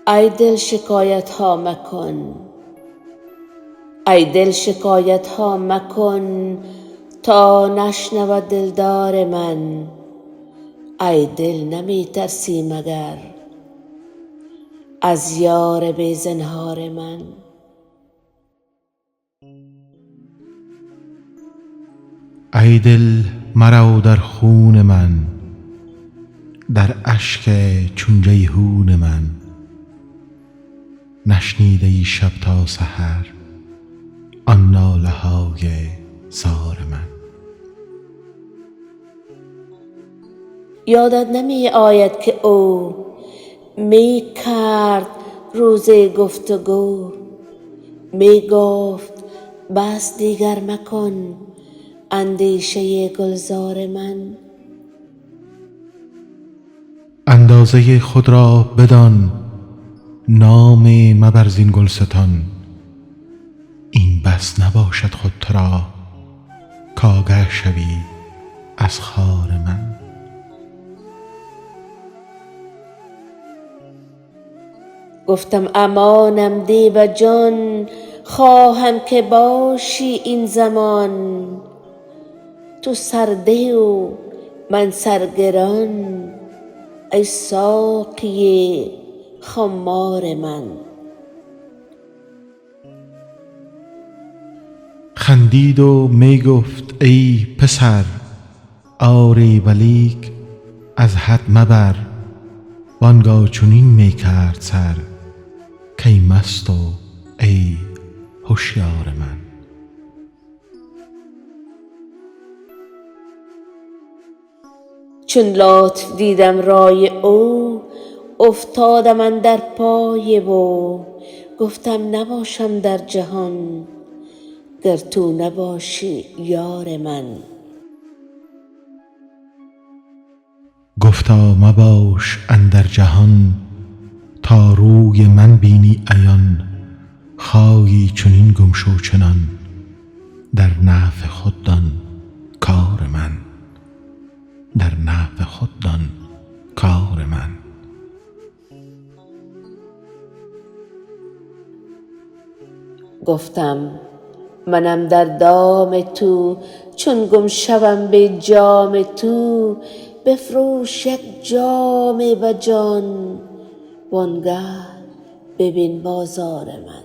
ای دل شکایت ها مکن، ای دل شکایت ها مکن تا نشنود دلدار من. ای دل نمی ترسی مگر از یار بی زنهار من؟ ای دل مرو در خون من، در اشک چون جیحون من. نشنیده ای شب تا سحر آن ناله های زار من. یادت نمی آید که او می کرد روز گفتگو، می گفت بس دیگر مکن اندیشه گلزار من. اندازه خود را بدان، نام مبر زین گلستان. این بس نباشد خود ترا کآگه شوی از خار من. گفتم امانم دی و جان، خواهم که باشی این زمان. تو سرده و من سرگران، ای ساقی خمار من. خندید و می گفت ای پسر، آری ولیک از حد مبر. وانگاه چنین می کرد سر کای مست و ای هشیار من. چون لطف دیدم رای او، افتادم اندر پای او. گفتم نباشم در جهان گر تو نباشی یار من. گفتا مباش اندر جهان تا روی من بینی عیان. خایی چنین گم شو چنان در نفع خود دان کار من، در نفع خود دان کار من. گفتم منم در دام تو، چون گم شوم به جام تو. بفروش یک جام به جان، وانگه ببین بازار من.